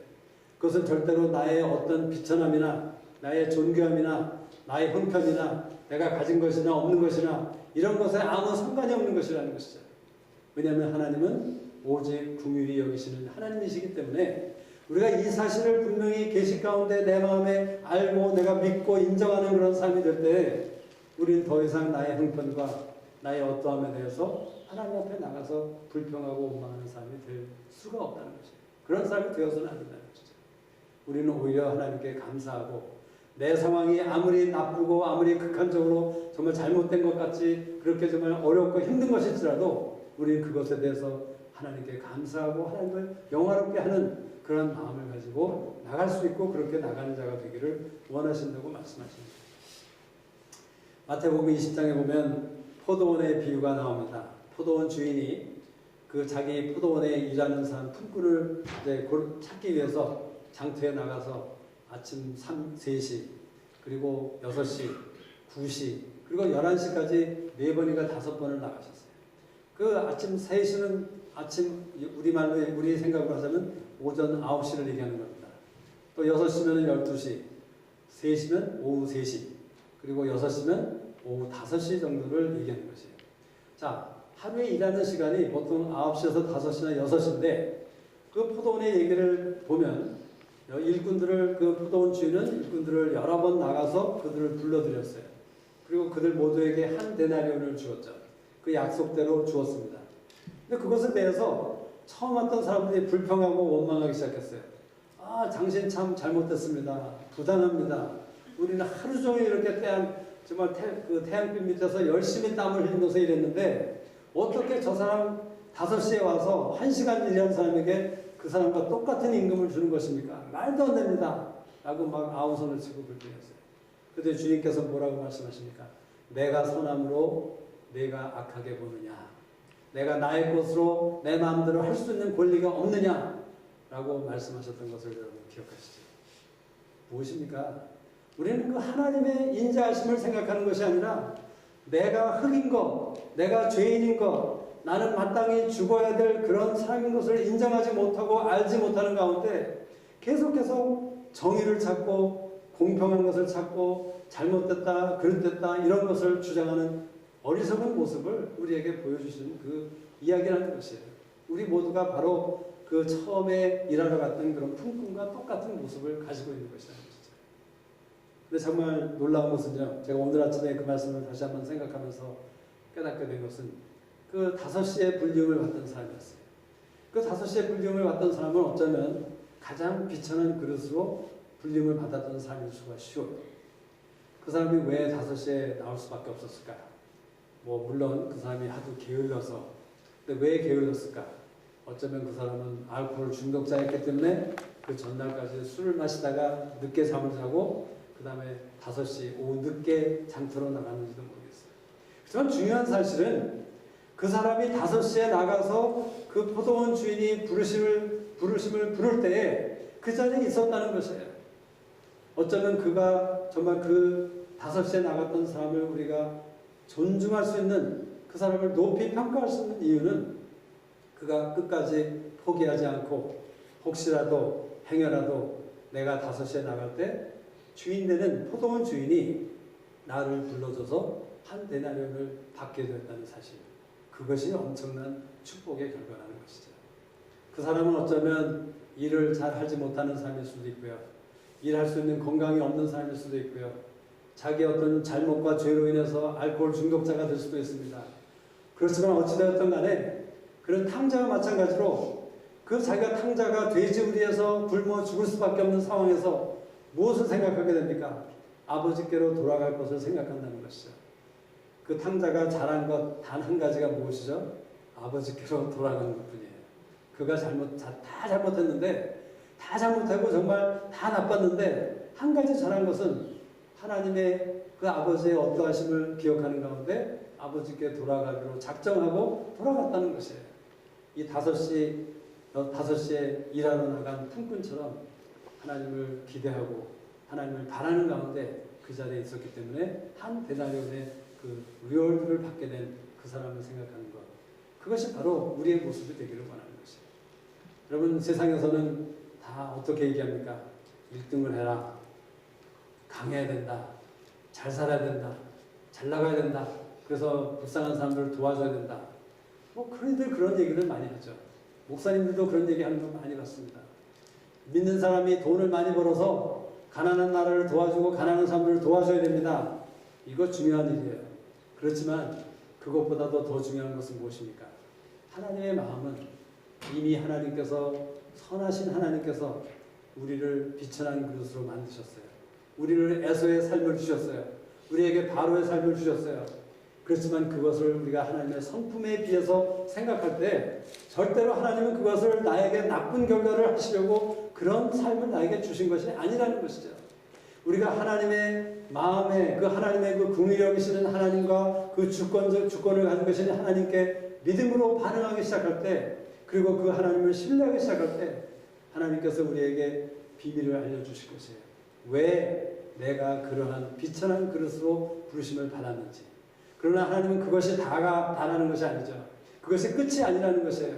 그것은 절대로 나의 어떤 비천함이나 나의 존귀함이나 나의 형편이나 내가 가진 것이나 없는 것이나 이런 것에 아무 상관이 없는 것이라는 것이죠. 왜냐하면 하나님은 오직 긍휼히 여기시는 하나님이시기 때문에 우리가 이 사실을 분명히 계시 가운데 내 마음에 알고 내가 믿고 인정하는 그런 삶이 될 때 우리는 더 이상 나의 형편과 나의 어떠함에 대해서 하나님 앞에 나가서 불평하고 원망하는 삶이 될 수가 없다는 것이에요. 그런 삶이 되어서는 안 된다는 것이죠. 우리는 오히려 하나님께 감사하고 내 상황이 아무리 나쁘고 아무리 극한적으로 정말 잘못된 것 같이 그렇게 정말 어렵고 힘든 것일지라도 우리는 그것에 대해서 하나님께 감사하고 하나님을 영화롭게 하는 그런 마음을 가지고 나갈 수 있고 그렇게 나가는 자가 되기를 원하신다고 말씀하십니다. 마태복음 20장에 보면 포도원의 비유가 나옵니다. 포도원 주인이 그 자기 포도원에 일하는 사람 품꾼을 이제 찾기 위해서 장터에 나가서 아침 3시 그리고 6시, 9시 그리고 11시까지 4번인가 5번을 나가셨어요. 그 아침 3시는 아침 우리말로 우리 생각으로 하자면 오전 9시를 얘기하는 겁니다. 또 6시면 12시, 3시면 오후 3시 그리고 6시면 오후 5시 정도를 얘기하는 것이에요. 자, 하루에 일하는 시간이 보통 9시에서 5시나 6시인데 그 포도원의 얘기를 보면 일꾼들을 그 포도원 주인은 일꾼들을 여러 번 나가서 그들을 불러들였어요. 그리고 그들 모두에게 한 데나리온을 주었죠. 그 약속대로 주었습니다. 근데 그것에 대해서 처음 왔던 사람들이 불평하고 원망하기 시작했어요. 아, 당신 참 잘못됐습니다. 부당합니다. 우리는 하루 종일 이렇게 정말 태양빛 밑에서 열심히 땀을 흘리면서 일했는데 어떻게 저 사람 5시에 와서 1시간 일한 사람에게 그 사람과 똑같은 임금을 주는 것입니까? 말도 안 됩니다. 라고 막 아우성을 치고 불평했어요. 그때 주님께서 뭐라고 말씀하십니까? 내가 선함으로 내가 악하게 보느냐? 내가 나의 것으로 내 마음대로 할 수 있는 권리가 없느냐? 라고 말씀하셨던 것을 여러분 기억하시죠? 무엇입니까? 우리는 그 하나님의 인자하심을 생각하는 것이 아니라 내가 흙인 것, 내가 죄인인 것, 나는 마땅히 죽어야 될 그런 사람인 것을 인정하지 못하고 알지 못하는 가운데 계속해서 정의를 찾고 공평한 것을 찾고 잘못됐다, 그릇됐다 이런 것을 주장하는 어리석은 모습을 우리에게 보여주시는 그 이야기라는 것이에요. 우리 모두가 바로 그 처음에 일하러 갔던 그런 품꾼과 똑같은 모습을 가지고 있는 것이라는 것이죠. 근데 정말 놀라운 것은요. 제가 오늘 아침에 그 말씀을 다시 한번 생각하면서 깨닫게 된 것은 그 5시에 불림을 받던 사람이었어요. 그 5시에 불림을 받던 사람은 어쩌면 가장 비천한 그릇으로 불림을 받았던 사람일 수가 쉬워요. 그 사람이 왜 5시에 나올 수밖에 없었을까요? 물론 그 사람이 하도 게을러서. 근데 왜 게을렀을까? 어쩌면 그 사람은 알코올 중독자였기 때문에 그 전날까지 술을 마시다가 늦게 잠을 자고 그 다음에 5시 오후 늦게 장터로 나갔는지도 모르겠어요. 하지만 중요한 사실은 그 사람이 5시에 나가서 그 포도원 주인이 부르심을 부를 때에 그 자리에 있었다는 것이에요. 어쩌면 그가 정말 그 5시에 나갔던 사람을 우리가 존중할 수 있는 그 사람을 높이 평가할 수 있는 이유는 그가 끝까지 포기하지 않고 혹시라도 행여라도 내가 5시에 나갈 때 주인 되는 포도원 주인이 나를 불러줘서 한 데나리온을 받게 되었다는 사실. 그것이 엄청난 축복의 결과라는 것이죠. 그 사람은 어쩌면 일을 잘 하지 못하는 사람일 수도 있고요. 일할 수 있는 건강이 없는 사람일 수도 있고요. 자기 어떤 잘못과 죄로 인해서 알코올 중독자가 될 수도 있습니다. 그렇지만 어찌되었든 간에 그런 탕자와 마찬가지로 그 자기가 탕자가 돼지우리에서 굶어 죽을 수밖에 없는 상황에서 무엇을 생각하게 됩니까? 아버지께로 돌아갈 것을 생각한다는 것이죠. 그 탕자가 잘한 것 단 한 가지가 무엇이죠? 아버지께로 돌아가는 것뿐이에요. 그가 다 잘못했는데 다 잘못하고 정말 다 나빴는데 한 가지 잘한 것은 하나님의 그 아버지의 어떠하심을 기억하는 가운데 아버지께 돌아가기로 작정하고 돌아갔다는 것이에요. 이 5시에 일하러 나간 품꾼처럼 하나님을 기대하고 하나님을 바라는 가운데 그 자리에 있었기 때문에 한 데나리온의 그 리월드를 받게 된 그 사람을 생각하는 것. 그것이 바로 우리의 모습이 되기를 원하는 것이에요. 여러분 세상에서는 다 어떻게 얘기합니까? 1등을 해라. 강해야 된다. 잘 살아야 된다. 잘 나가야 된다. 그래서 불쌍한 사람들을 도와줘야 된다. 뭐 그런들 그런 얘기를 많이 하죠. 목사님들도 그런 얘기하는 거 많이 봤습니다. 믿는 사람이 돈을 많이 벌어서 가난한 나라를 도와주고 가난한 사람들을 도와줘야 됩니다. 이거 중요한 일이에요. 그렇지만 그것보다도 더 중요한 것은 무엇입니까? 하나님의 마음은 이미 하나님께서 선하신 하나님께서 우리를 비천한 그릇으로 만드셨어요. 우리를 에서의 삶을 주셨어요. 우리에게 바로의 삶을 주셨어요. 그렇지만 그것을 우리가 하나님의 성품에 비해서 생각할 때 절대로 하나님은 그것을 나에게 나쁜 결과를 하시려고 그런 삶을 나에게 주신 것이 아니라는 것이죠. 우리가 하나님의 마음에 그 하나님의 그 긍휼히 여기시는 하나님과 그 주권을 가지고 계신 하나님께 믿음으로 반응하기 시작할 때, 그리고 그 하나님을 신뢰하기 시작할 때 하나님께서 우리에게 비밀을 알려주실 것이에요. 왜 내가 그러한 비천한 그릇으로 부르심을 받았는지. 그러나 하나님은 그것이 다가 다라는 것이 아니죠. 그것이 끝이 아니라는 것이에요.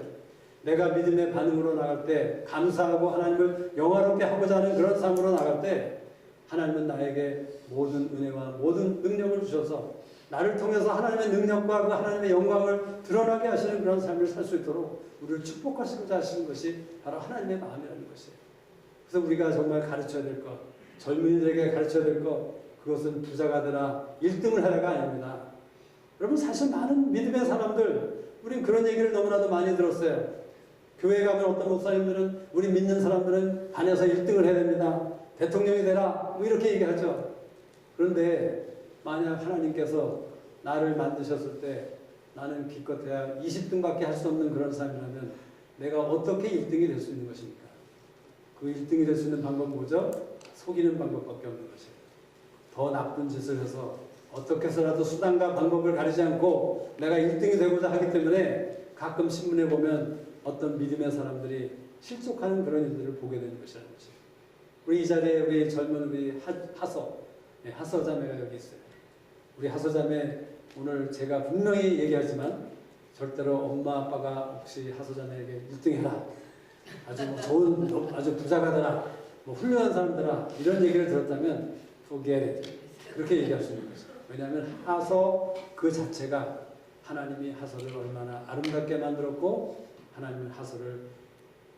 내가 믿음의 반응으로 나갈 때, 감사하고 하나님을 영화롭게 하고자 하는 그런 삶으로 나갈 때 하나님은 나에게 모든 은혜와 모든 능력을 주셔서 나를 통해서 하나님의 능력과 그 하나님의 영광을 드러나게 하시는 그런 삶을 살 수 있도록 우리를 축복하시고자 하시는 것이 바로 하나님의 마음이라는 것이에요. 그래서 우리가 정말 가르쳐야 될 것, 젊은이들에게 가르쳐야 될 것, 그것은 부자가 되라 1등을 하라가 아닙니다. 여러분, 사실 많은 믿음의 사람들, 우린 그런 얘기를 너무나도 많이 들었어요. 교회에 가면 어떤 목사님들은 우리 믿는 사람들은 반에서 1등을 해야 됩니다. 대통령이 되라, 뭐 이렇게 얘기하죠. 그런데 만약 하나님께서 나를 만드셨을 때 나는 기껏해야 20등밖에 할 수 없는 그런 삶이라면 내가 어떻게 1등이 될 수 있는 것입니까? 그 1등이 될 수 있는 방법은 뭐죠? 속이는 방법밖에 없는 것이에요. 더 나쁜 짓을 해서 어떻게 해서라도 수단과 방법을 가리지 않고 내가 1등이 되고자 하기 때문에 가끔 신문에 보면 어떤 믿음의 사람들이 실족하는 그런 일들을 보게 되는 것이라는 것이에요. 우리 이 자리에 우리 젊은 우리 하서 자매가 여기 있어요. 우리 하서 자매, 오늘 제가 분명히 얘기하지만 절대로 엄마 아빠가 혹시 하서 자매에게 1등 해라, 아주 뭐 좋은, 아주 부자가 되라, 뭐 훌륭한 사람들아, 이런 얘기를 들었다면 forget it, 그렇게 얘기할 수 있는 거죠. 왜냐하면 하서 그 자체가 하나님이 하서를 얼마나 아름답게 만들었고, 하나님은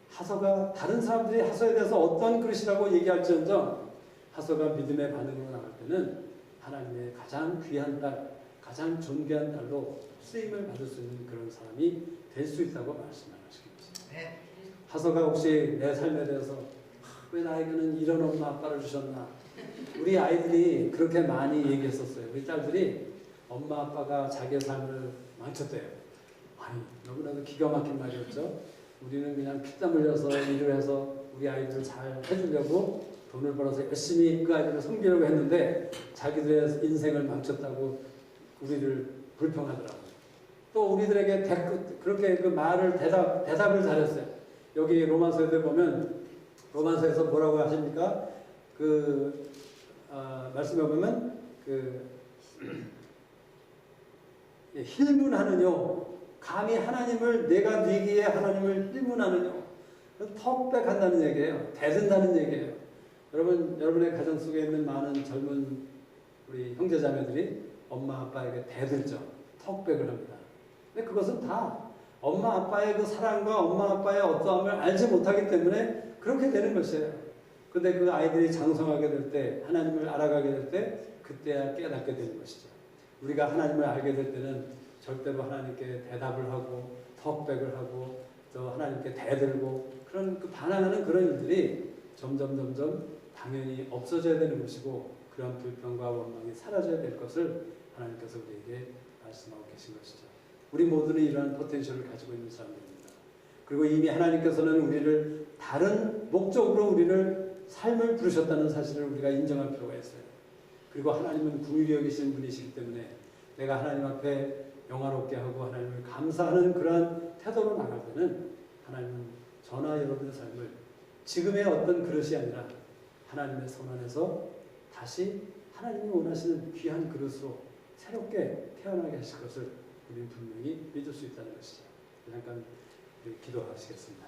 하서가 다른 사람들이 하서에 대해서 어떤 그릇이라고 얘기할지언정 하서가 믿음의 반응으로 나갈 때는 하나님의 가장 귀한 딸, 가장 존귀한 딸로 쓰임을 받을 수 있는 그런 사람이 될 수 있다고 말씀하시는 것입니다. 하서가 혹시 내 삶에 대해서 왜 나에게는 이런 엄마 아빠를 주셨나, 우리 아이들이 그렇게 많이 얘기했었어요. 우리 딸들이 엄마 아빠가 자기의 삶을 망쳤대요. 아니, 너무나도 기가 막힌 말이었죠. 우리는 그냥 피땀 흘려서 일을 해서 우리 아이들을 잘 해주려고 돈을 벌어서 열심히 그 아이들을 섬기려고 했는데 자기들의 인생을 망쳤다고 우리를 불평하더라고요. 또 우리들에게 그렇게 그 말을 대답을 잘했어요. 여기 로마서에 보면, 로마서에서 뭐라고 하십니까? 말씀해 보면 힐문하느뇨, 감히 하나님을, 내가 네기에 하나님을 힐문하느뇨, 턱백한다는 얘기예요. 대든다는 얘기예요. 여러분의 가정 속에 있는 많은 젊은 우리 형제자매들이 엄마 아빠에게 대들죠. 턱백을 합니다. 근데 그것은 다 엄마 아빠의 그 사랑과 엄마 아빠의 어떠함을 알지 못하기 때문에 그렇게 되는 것이에요. 근데 그 아이들이 장성하게 될 때, 하나님을 알아가게 될 때, 그때야 깨닫게 되는 것이죠. 우리가 하나님을 알게 될 때는 절대로 하나님께 대답을 하고 턱백을 하고 또 하나님께 대들고 그런 반항하는 그런 일들이 점점 당연히 없어져야 되는 것이고, 그런 불평과 원망이 사라져야 될 것을 하나님께서 우리에게 말씀하고 계신 것이죠. 우리 모두는 이러한 포텐셜을 가지고 있는 사람들입니다. 그리고 이미 하나님께서는 우리를 다른 목적으로 우리를 삶을 부르셨다는 사실을 우리가 인정할 필요가 있어요. 그리고 하나님은 긍휼히 여기시는 분이시기 때문에 내가 하나님 앞에 영화롭게 하고 하나님을 감사하는 그러한 태도로 나갈 때는 하나님은 저나 여러분의 삶을 지금의 어떤 그릇이 아니라 하나님의 손 안에서 다시 하나님이 원하시는 귀한 그릇으로 새롭게 태어나게 하실 것을 우리는 분명히 믿을 수 있다는 것이죠. 잠깐 기도하시겠습니다.